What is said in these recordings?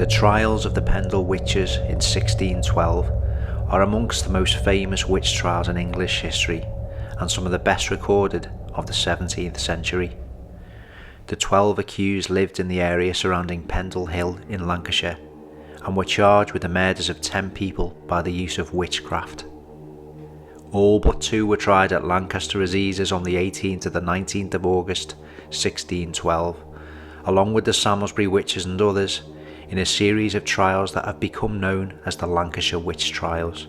The trials of the Pendle Witches in 1612 are amongst the most famous witch trials in English history and some of the best recorded of the 17th century. The 12 accused lived in the area surrounding Pendle Hill in Lancashire and were charged with the murders of 10 people by the use of witchcraft. All but 2 were tried at Lancaster Assizes on the 18th to the 19th of August 1612, along with the Salisbury Witches and others, in a series of trials that have become known as the Lancashire Witch Trials.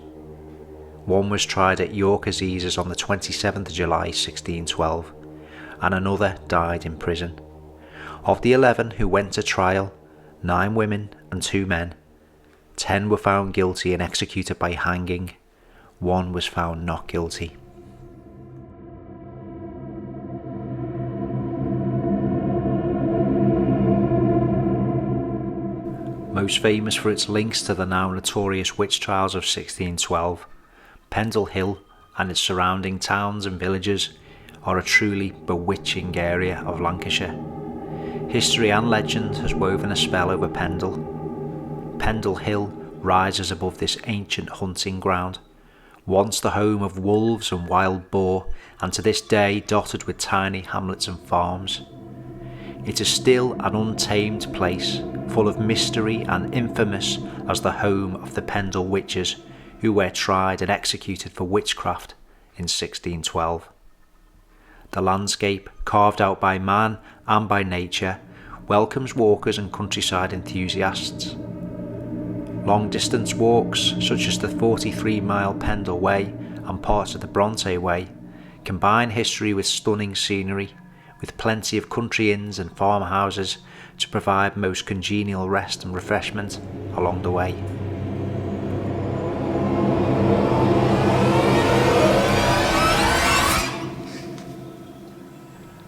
One was tried at York Assizes on the 27th of July 1612, and another died in prison. Of the 11 who went to trial, 9 women and 2 men, 10 were found guilty and executed by hanging. 1 was found not guilty. Most famous for its links to the now notorious witch trials of 1612, Pendle Hill and its surrounding towns and villages are a truly bewitching area of Lancashire. History and legend has woven a spell over Pendle. Pendle Hill rises above this ancient hunting ground, once the home of wolves and wild boar, and to this day dotted with tiny hamlets and farms. It is still an untamed place, full of mystery and infamous as the home of the Pendle Witches, who were tried and executed for witchcraft in 1612. The landscape, carved out by man and by nature, welcomes walkers and countryside enthusiasts. Long-distance walks, such as the 43-mile Pendle Way and parts of the Bronte Way, combine history with stunning scenery, with plenty of country inns and farmhouses to provide most congenial rest and refreshment along the way.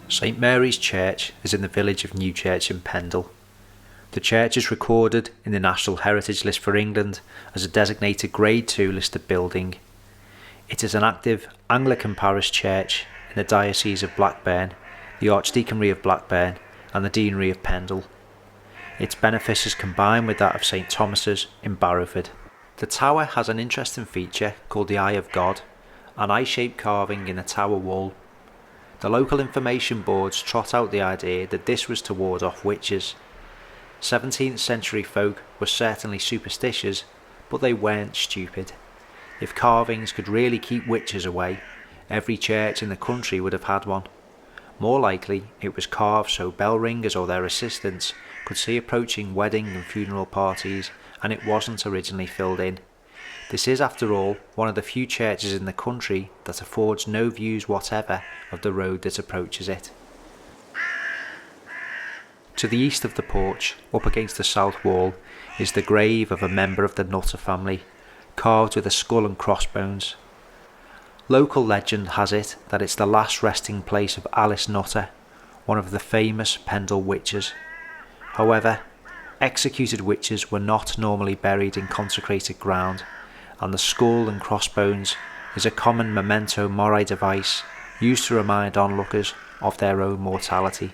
St Mary's Church is in the village of Newchurch in Pendle. The church is recorded in the National Heritage List for England as a designated Grade 2 listed building. It is an active Anglican parish church in the Diocese of Blackburn, the Archdeaconry of Blackburn and the Deanery of Pendle. Its benefice is combined with that of St Thomas's in Barrowford. The tower has an interesting feature called the Eye of God, an eye-shaped carving in the tower wall. The local information boards trot out the idea that this was to ward off witches. 17th century folk were certainly superstitious, but they weren't stupid. If carvings could really keep witches away, every church in the country would have had one. More likely, it was carved so bell ringers or their assistants could see approaching wedding and funeral parties, and it wasn't originally filled in. This is, after all, one of the few churches in the country that affords no views whatever of the road that approaches it. To the east of the porch, up against the south wall, is the grave of a member of the Nutter family, carved with a skull and crossbones. Local legend has it that it's the last resting place of Alice Nutter, one of the famous Pendle Witches. However, executed witches were not normally buried in consecrated ground, and the skull and crossbones is a common memento mori device used to remind onlookers of their own mortality.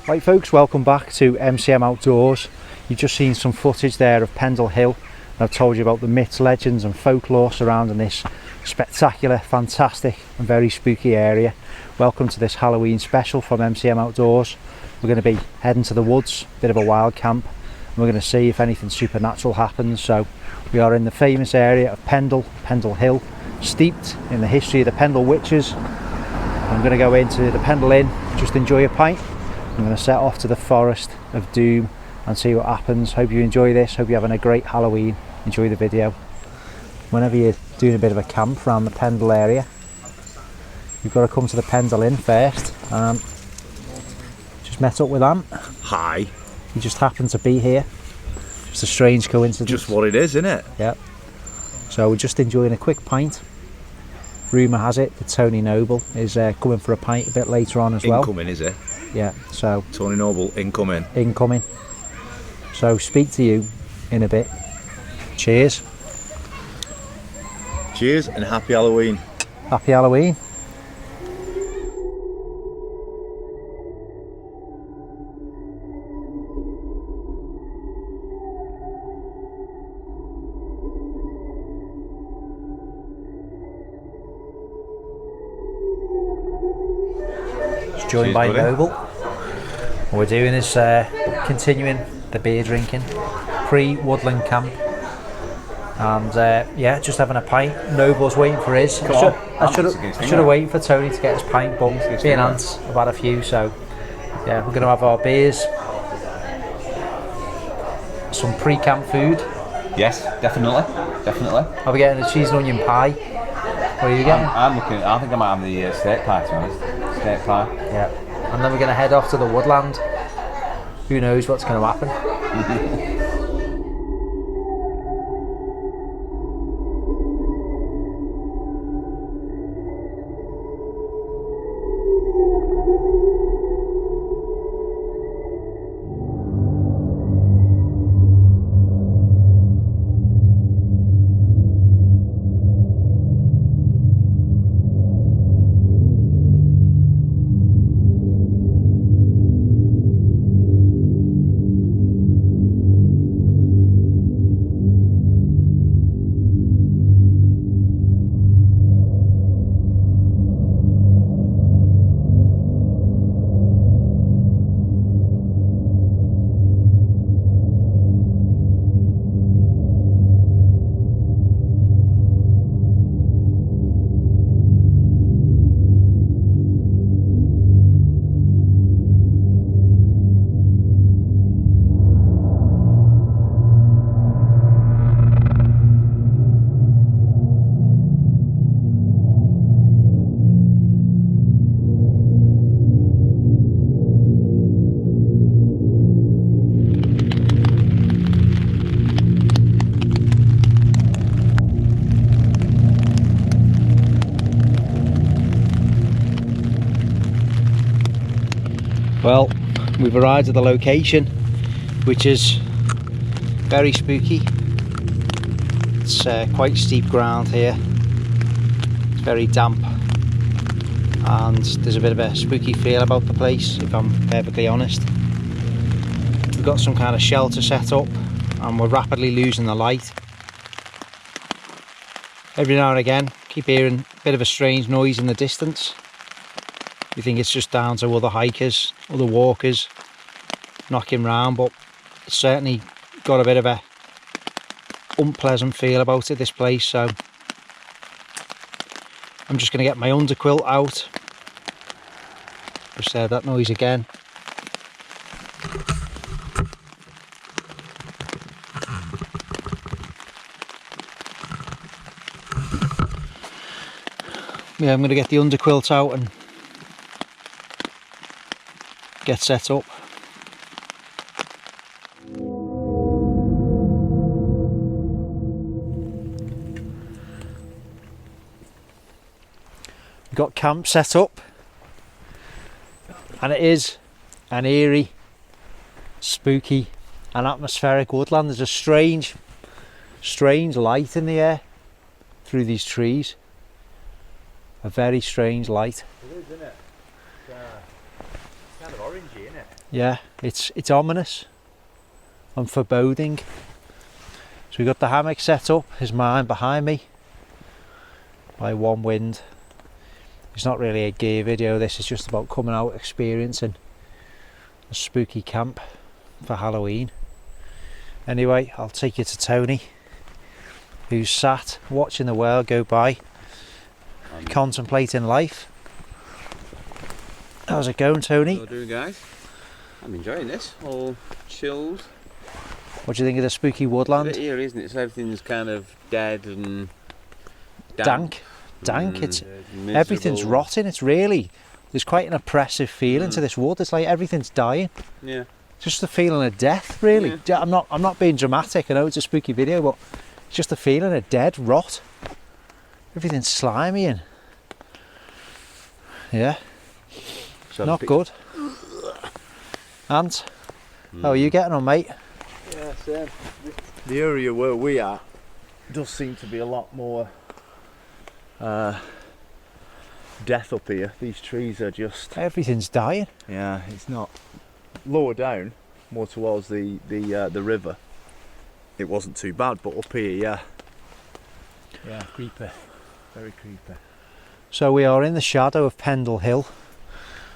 Right folks, welcome back to MCM Outdoors. You've just seen some footage there of Pendle Hill, and I've told you about the myths, legends and folklore surrounding this spectacular, fantastic and very spooky area. Welcome to this Halloween special from MCM Outdoors. We're going to be heading to the woods, a bit of a wild camp, and we're going to see if anything supernatural happens. So we are in the famous area of Pendle Hill, steeped in the history of the Pendle Witches. I'm going to go into the Pendle Inn, just enjoy a pint. I'm going to set off to the Forest of Doom and see what happens. Hope you enjoy this, hope you're having a great Halloween. Enjoy the video. Whenever you're doing a bit of a camp around the Pendle area, you've got to come to the Pendle Inn first. Just met up with Ant. Hi. He just happened to be here. Just a strange coincidence. Just what it is, isn't it? Yeah. So we're just enjoying a quick pint. Rumour has it that Tony Noble is coming for a pint a bit later on as well. Incoming, is it? Yeah, so Tony Noble, incoming. Incoming. So speak to you in a bit. Cheers. Cheers and happy Halloween. Happy Halloween. Joined by Noble. What we're doing is continuing the beer drinking pre-woodland camp, and yeah, just having a pint. Noble's waiting for his. I should have waited for Tony to get his pint, but being ants, I've had a few, so yeah, we're going to have our beers, some pre-camp food. Yes, definitely. Are we getting a cheese and onion pie? What are you getting? I think I might have the steak pie, to be honest. Steak pie. Yeah. And then we're going to head off to the woodland. Who knows what's going to happen? Well, we've arrived at the location, which is very spooky. It's quite steep ground here. It's very damp, and there's a bit of a spooky feel about the place, if I'm perfectly honest. We've got some kind of shelter set up, and we're rapidly losing the light. Every now and again, keep hearing a bit of a strange noise in the distance. You think it's just down to other hikers, other walkers knocking round, but it's certainly got a bit of a unpleasant feel about it, this place. So I'm just going to get my underquilt out. Just heard that noise again. Yeah, I'm going to get the underquilt out and get set up. We've got camp set up, and it is an eerie, spooky and atmospheric woodland. There's a strange light in the air through these trees. A very strange light. It is, isn't it? It's kind of orangey, isn't it? Yeah, it's ominous and foreboding. So we've got the hammock set up, is mine behind me by one wind. It's not really a gear video, this is just about coming out experiencing a spooky camp for Halloween. Anyway, I'll take you to Tony, who's sat watching the world go by, contemplating life. How's it going, Tony? How are you doing, guys? I'm enjoying this, all chilled. What do you think of the spooky woodland? It's a bit eerie, isn't it? So everything's kind of dead and Dank. It's everything's rotting. It's really, there's quite an oppressive feeling to this wood. It's like everything's dying. Yeah. Just the feeling of death, really. Yeah. I'm not being dramatic. I know it's a spooky video, but It's just a feeling of dead rot. Everything's slimy and yeah, So not good. Ant, how are you getting on, mate? Yeah, same. The area where we are does seem to be a lot more death up here. These trees are just, Everything's dying. yeah, it's not lower down, more towards the river. It wasn't too bad, but up here, yeah, creepy, very creepy. So we are in the shadow of Pendle Hill.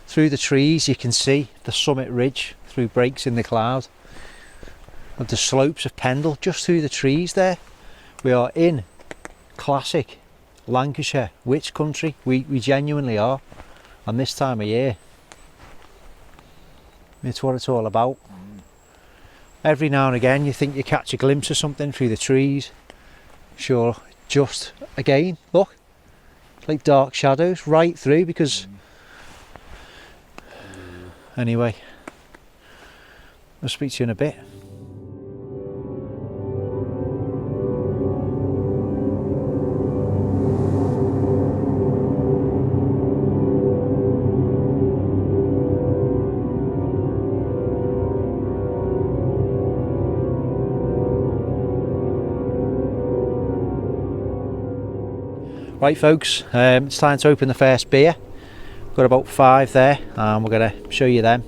Through the trees you can see the summit ridge through breaks in the cloud of the slopes of Pendle, just through the trees there. We are in classic Lancashire witch country. We genuinely are, and this time of year it's what it's all about. Every now and again you think you catch a glimpse of something through the trees. Sure, just again, look, it's like dark shadows right through because anyway, I'll speak to you in a bit. Right folks, it's time to open the first beer. We've got about 5 there and we're going to show you them.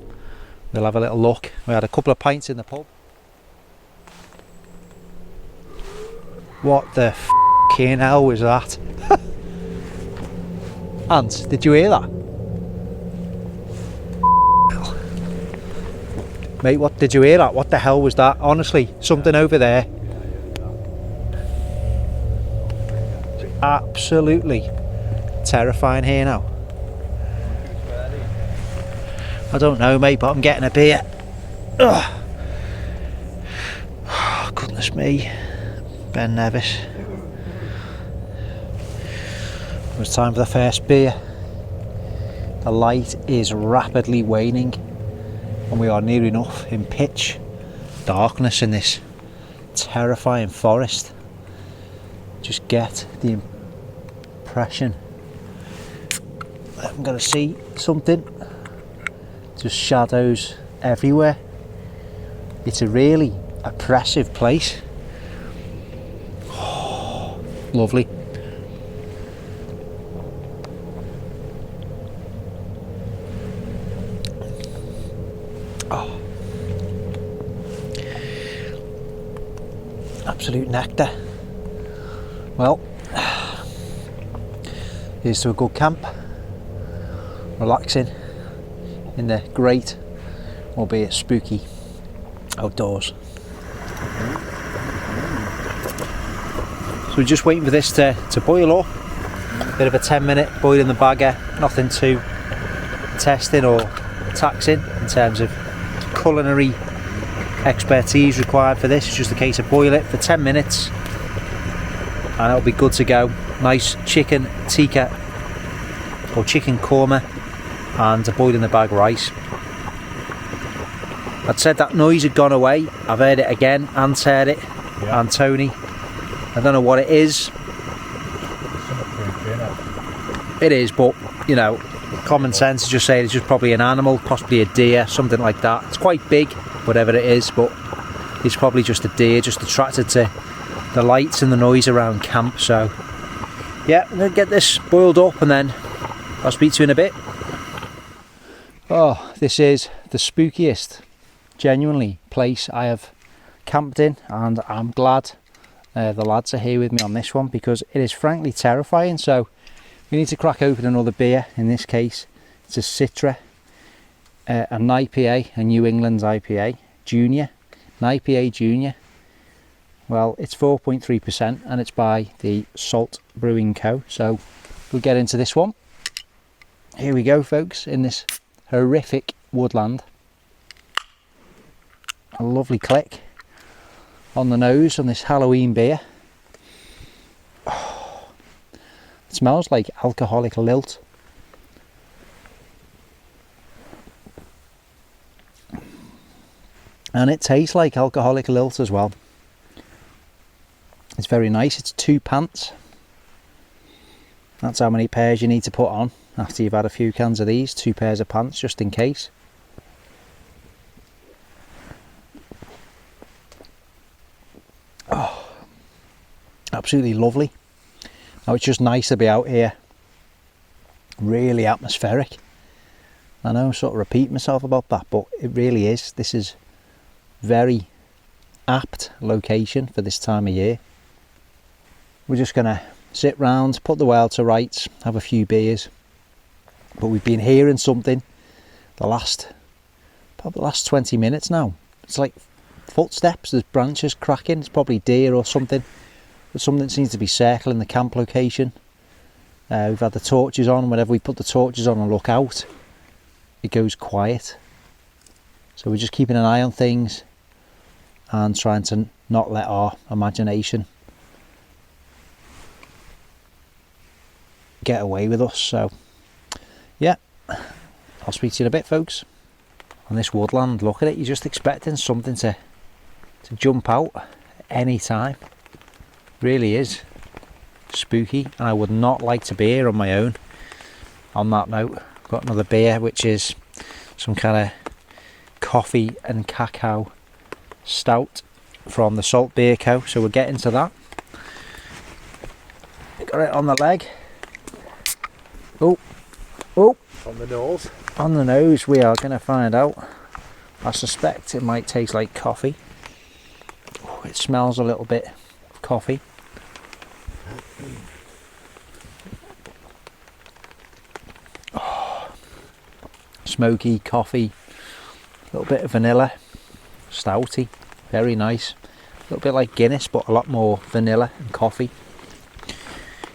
We'll have a little look. We had a couple of pints in the pub. What the f***ing hell was that? Ant, did you hear that? Mate, what did you hear that? What the hell was that? Honestly, something over there. Absolutely terrifying here now. I don't know, mate, but I'm getting a beer. Ugh. Oh, goodness me. Ben Nevis. It's time for the first beer. The light is rapidly waning and we are near enough in pitch darkness in this terrifying forest. Just get the impression I'm going to see something. Just shadows everywhere. It's a really oppressive place. Oh, lovely. Oh. Absolute nectar. Well, here's to a good camp, relaxing in the great, albeit spooky, outdoors. So we're just waiting for this to boil up. Bit of a 10-minute boil in the bagger, nothing too testing or taxing in terms of culinary expertise required for this. It's just a case of boil it for 10 minutes and it'll be good to go. Nice chicken tikka or chicken korma and a boil in the bag rice. I'd said that noise had gone away. I've heard it again. Ant's heard it, yeah. And Tony. I don't know what it is. It is, but you know, common sense is just saying it's just probably an animal, possibly a deer, something like that. It's quite big, whatever it is, but it's probably just a deer, just attracted to the lights and the noise around camp. So yeah, I'm gonna get this boiled up and then I'll speak to you in a bit. Oh, this is the spookiest, genuinely, place I have camped in, and I'm glad the lads are here with me on this one because it is frankly terrifying. So we need to crack open another beer. In this case it's a Citra, an IPA, a New England IPA Junior, an IPA Junior. Well, it's 4.3% and it's by the Salt Brewing Co. So we'll get into this one. Here we go folks, in this horrific woodland. A lovely click on the nose on this Halloween beer. Oh, it smells like alcoholic lilt. And it tastes like alcoholic lilt as well. It's very nice. It's 2 pants. That's how many pairs you need to put on after you've had a few cans of these. 2 pairs of pants just in case. Oh, absolutely lovely. Now it's just nice to be out here. Really atmospheric. I know I'm sort of repeating myself about that, but it really is. This is very apt location for this time of year. We're just going to sit round, put the world to rights, have a few beers. But we've been hearing something probably the last 20 minutes now. It's like footsteps, there's branches cracking. It's probably deer or something. But something seems to be circling the camp location. We've had the torches on. Whenever we put the torches on and look out, it goes quiet. So we're just keeping an eye on things and trying to not let our imagination get away with us. So yeah, I'll speak to you in a bit, folks. On this woodland, look at it, you're just expecting something to jump out at any time. Really is spooky, and I would not like to be here on my own. On that note, I've got another beer, which is some kind of coffee and cacao stout from the Salt Beer Co. So we'll get into that. Got it on the leg. Oh, On the nose. on the nose. We are going to find out. I suspect it might taste like coffee. Oh, it smells a little bit of coffee. Oh, smoky coffee, a little bit of vanilla, stouty, very nice. A little bit like Guinness, but a lot more vanilla and coffee.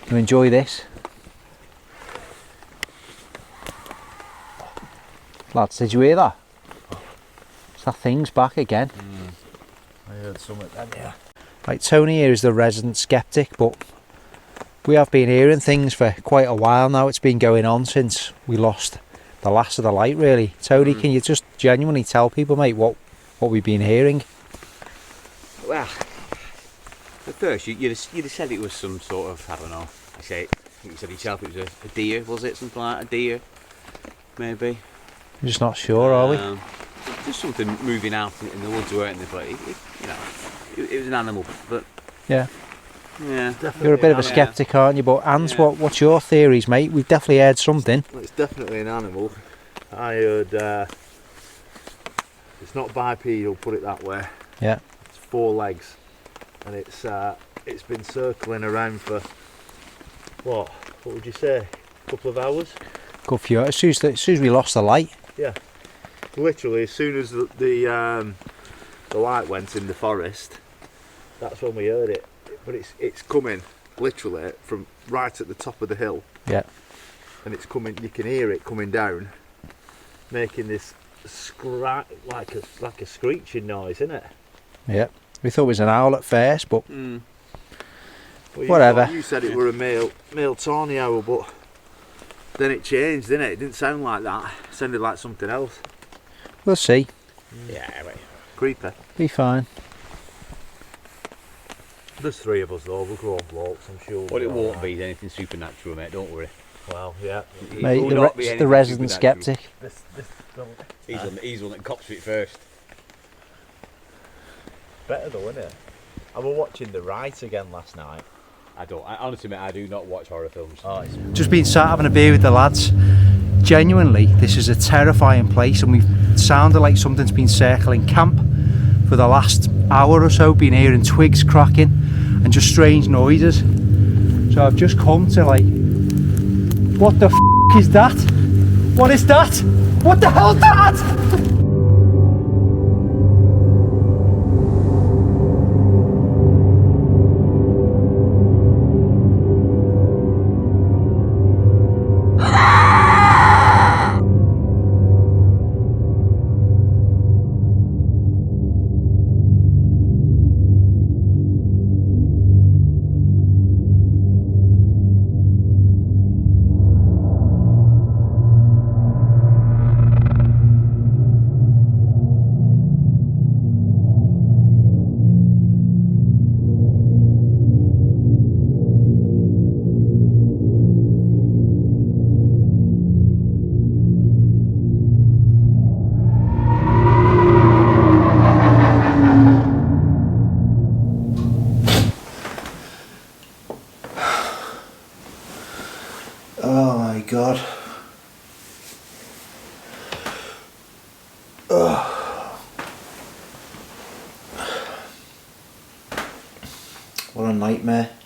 You enjoy this? Lads, did you hear that? That thing's back again. I heard something then, yeah. Right, Tony here is the resident skeptic, but we have been hearing things for quite a while now. It's been going on since we lost the last of the light, really. Tony, can you just genuinely tell people, mate, what we've been hearing? Well, at first you'd have said it was some sort of, I don't know, I think you said yourself it was a deer, was it? Something like a deer, maybe? I'm just not sure, are we? Just something moving out in the woods, weren't they? But it was an animal. But Yeah. yeah, You're a bit of a skeptic, aren't you? But Hans, Yeah. what's your theories, mate? We've definitely heard something. Well, it's definitely an animal. I heard it's not bipedal, put it that way. Yeah. It's 4 legs, and it's been circling around for what would you say? A couple of hours. Good for you. As soon as we lost the light. Yeah. Literally, as soon as the light went in the forest, that's when we heard it. But it's coming literally from right at the top of the hill. Yeah. And it's coming. You can hear it coming down, making this like a screeching noise, isn't it? Yeah. We thought it was an owl at first, but Well, whatever. You said it were a male tawny owl, but then it changed, didn't it? It didn't sound like that. It sounded like something else. we'll see. yeah, right. Creepy. Be fine. There's 3 of us though. We'll go on walks, I'm sure. Well, it won't be anything supernatural, mate. Don't worry. Well, yeah. It Mate, will the, not be the anything resident supernatural. skeptic. He's the one that cops to it first. Better though, isn't it? I was watching The Right again last night. Honestly, mate, I do not watch horror films. Oh, it's Just been sat having a beer with the lads. Genuinely, this is a terrifying place, and we've sounded like something's been circling camp for the last hour or so. Been hearing twigs cracking and just strange noises. So I've just come to like, what the f is that? What is that? What the hell is that? a nightmare.